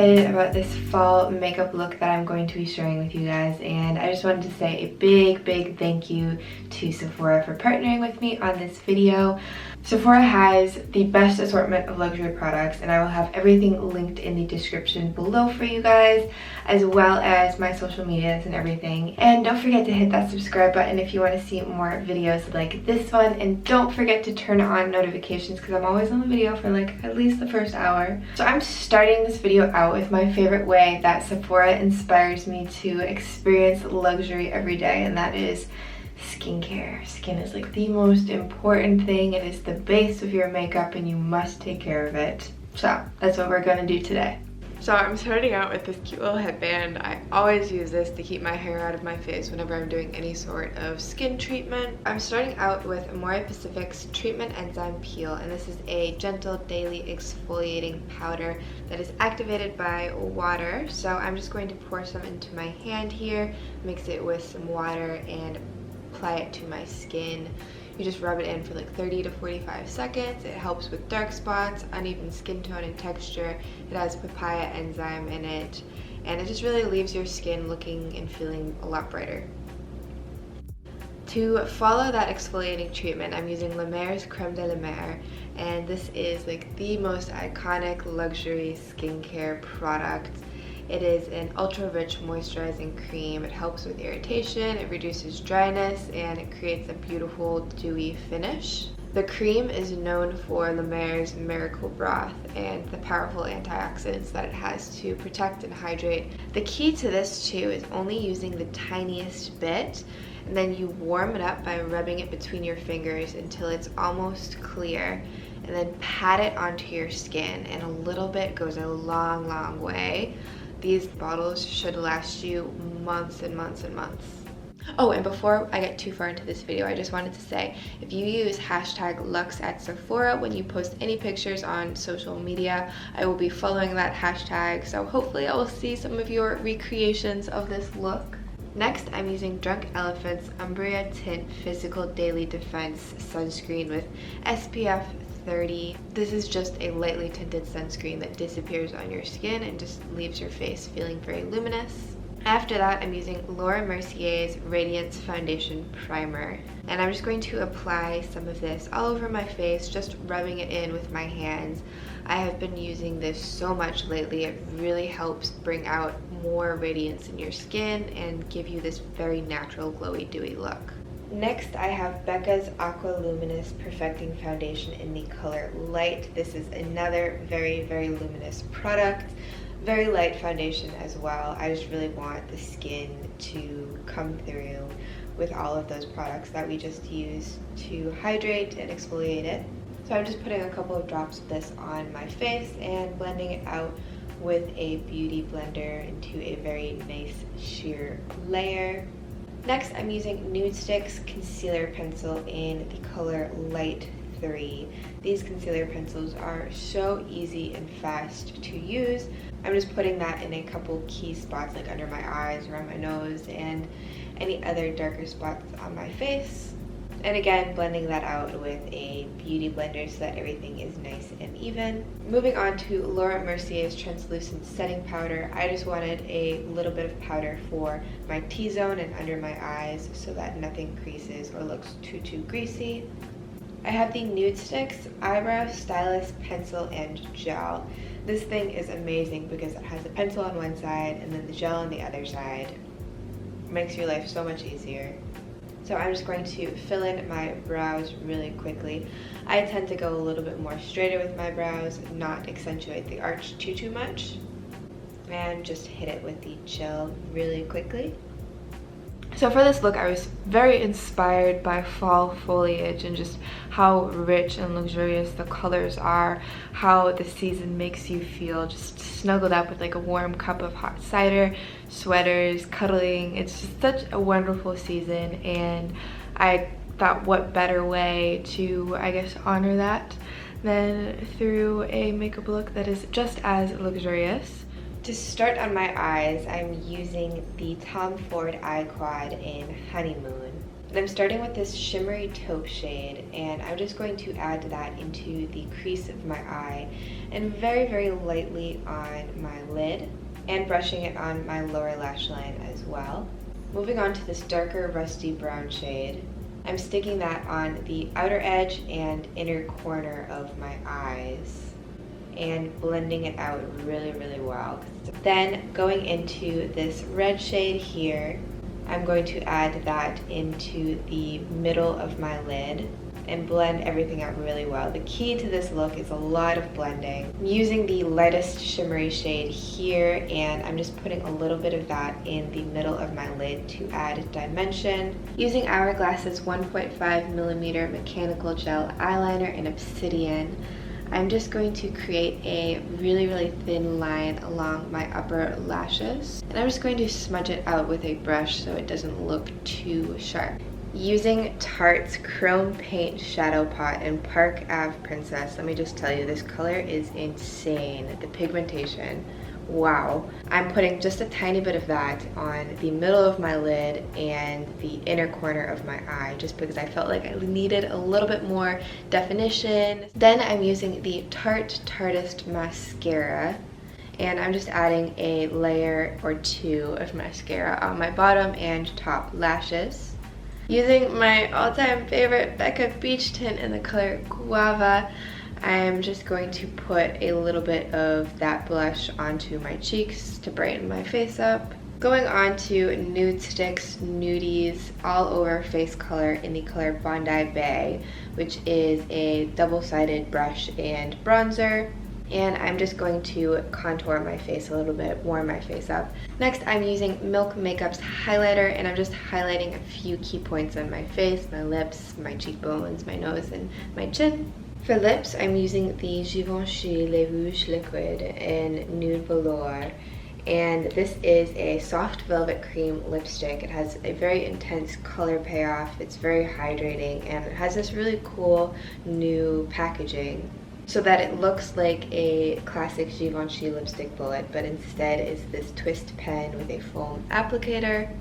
excited about this fall makeup look that I'm going to be sharing with you guys, and I just wanted to say a big thank you to Sephora for partnering with me on this video. Sephora has the best assortment of luxury products, and I will have everything linked in the description below for you guys, as well as my social medias and everything. And don't forget to hit that subscribe button if you want to see more videos like this one, and don't forget to turn on notifications because I'm always on the video for like at least the first hour. So I'm starting this video out with my favorite way that Sephora inspires me to experience luxury every day, and that is skincare. Skin is like the most important thing. It is the base of your makeup and you must take care of it. So that's what we're gonna do today. So I'm starting out with this cute little headband. I always use this to keep my hair out of my face whenever I'm doing any sort of skin treatment. I'm starting out with AMOREPACIFIC's Treatment Enzyme Peel, and this is a gentle daily exfoliating powder that is activated by water. So I'm just going to pour some into my hand here, mix it with some water, and apply it to my skin. You just rub it in for like 30 to 45 seconds. It helps with dark spots, uneven skin tone and texture. It has papaya enzyme in it, and it just really leaves your skin looking and feeling a lot brighter. To follow that exfoliating treatment, I'm using La Mer's Creme de la Mer, and this is like the most iconic luxury skincare product. It is an ultra-rich moisturizing cream. It helps with irritation, it reduces dryness, and it creates a beautiful dewy finish. The cream is known for La Mer's Miracle Broth and the powerful antioxidants that it has to protect and hydrate. The key to this too is only using the tiniest bit, and then you warm it up by rubbing it between your fingers until it's almost clear, and then pat it onto your skin, and a little bit goes a long way. These bottles should last you months and months and months. Oh, and before I get too far into this video, I just wanted to say, if you use #LuxAtSephora when you post any pictures on social media, I will be following that hashtag, so hopefully I will see some of your recreations of this look. Next, I'm using Drunk Elephant's Umbria Tint Physical Daily Defense Sunscreen with SPF 30. This is just a lightly tinted sunscreen that disappears on your skin and just leaves your face feeling very luminous. After that, I'm using Laura Mercier's Radiance Foundation Primer, and I'm just going to apply some of this all over my face, just rubbing it in with my hands. I have been using this so much lately. It really helps bring out more radiance in your skin and give you this very natural glowy dewy look. Next, I have BECCA's Aqua Luminous Perfecting Foundation in the color Light. This is another very luminous product. Very light foundation as well. I just really want the skin to come through with all of those products that we just used to hydrate and exfoliate it. So I'm just putting a couple of drops of this on my face and blending it out with a beauty blender into a very nice sheer layer. Next, I'm using Nude Sticks Concealer Pencil in the color Light 3. These concealer pencils are so easy and fast to use. I'm just putting that in a couple key spots, like under my eyes, around my nose, and any other darker spots on my face. And again, blending that out with a beauty blender so that everything is nice and even. Moving on to Laura Mercier's Translucent Setting Powder. I just wanted a little bit of powder for my T-zone and under my eyes so that nothing creases or looks too greasy. I have the Nude Sticks Eyebrow Stylus Pencil and Gel. This thing is amazing because it has a pencil on one side and then the gel on the other side. It makes your life so much easier. So I'm just going to fill in my brows really quickly. I tend to go a little bit more straighter with my brows, not accentuate the arch too much, and just hit it with the gel really quickly. So for this look, I was very inspired by fall foliage and just how rich and luxurious the colors are, how the season makes you feel just snuggled up with like a warm cup of hot cider, sweaters, cuddling. It's just such a wonderful season, and I thought what better way to, I guess, honor that than through a makeup look that is just as luxurious. To start on my eyes, I'm using the Tom Ford Eye Quad in Honeymoon. And I'm starting with this shimmery taupe shade, and I'm just going to add that into the crease of my eye and very, very lightly on my lid, and brushing it on my lower lash line as well. Moving on to this darker rusty brown shade, I'm sticking that on the outer edge and inner corner of my eyes and blending it out really, really well. Then going into this red shade here, I'm going to add that into the middle of my lid and blend everything out really well. The key to this look is a lot of blending. I'm using the lightest shimmery shade here, and I'm just putting a little bit of that in the middle of my lid to add dimension. Using Hourglass's 1.5mm mechanical gel eyeliner in Obsidian, I'm just going to create a really, really thin line along my upper lashes. And I'm just going to smudge it out with a brush so it doesn't look too sharp. Using Tarte's Chrome Paint Shadow Pot in Park Ave Princess, let me just tell you, this color is insane. The pigmentation, wow. I'm putting just a tiny bit of that on the middle of my lid and the inner corner of my eye, just because I felt like I needed a little bit more definition. Then I'm using the Tarte Tartist Mascara, and I'm just adding a layer or two of mascara on my bottom and top lashes. Using my all-time favorite BECCA Beach Tint in the color Guava, I'm just going to put a little bit of that blush onto my cheeks to brighten my face up. Going on to Nude Sticks Nudies All Over Face Color in the color Bondi Bay, which is a double-sided brush and bronzer. And I'm just going to contour my face a little bit, warm my face up. Next, I'm using Milk Makeup's highlighter, and I'm just highlighting a few key points on my face, my lips, my cheekbones, my nose, and my chin. For lips, I'm using the Givenchy Les Rouges Liquid in Nude Velour, and this is a soft velvet cream lipstick. It has a very intense color payoff, it's very hydrating, and it has this really cool new packaging, so that it looks like a classic Givenchy lipstick bullet, but instead is this twist pen with a foam applicator.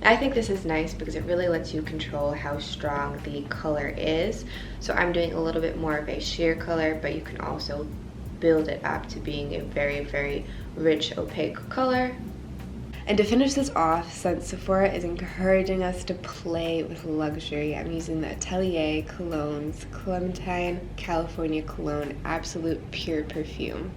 I think this is nice because it really lets you control how strong the color is. So I'm doing a little bit more of a sheer color, but you can also build it up to being a very, very rich, opaque color. And to finish this off, since Sephora is encouraging us to play with luxury, I'm using the Atelier Cologne's Clementine California Cologne Absolute Pure Perfume.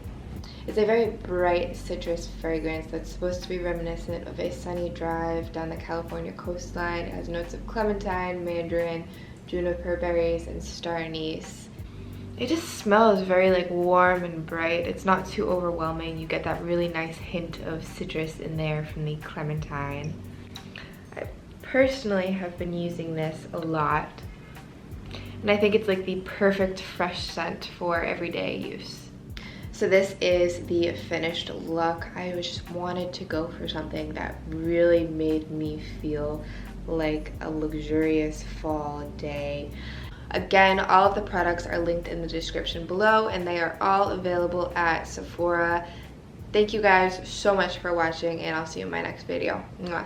It's a very bright citrus fragrance that's supposed to be reminiscent of a sunny drive down the California coastline. It has notes of clementine, mandarin, juniper berries, and star anise. It just smells very like warm and bright. It's not too overwhelming. You get that really nice hint of citrus in there from the clementine. I personally have been using this a lot, and I think it's like the perfect fresh scent for everyday use. So this is the finished look. I just wanted to go for something that really made me feel like a luxurious fall day. Again, all of the products are linked in the description below, and they are all available at Sephora. Thank you guys so much for watching, and I'll see you in my next video. Mwah.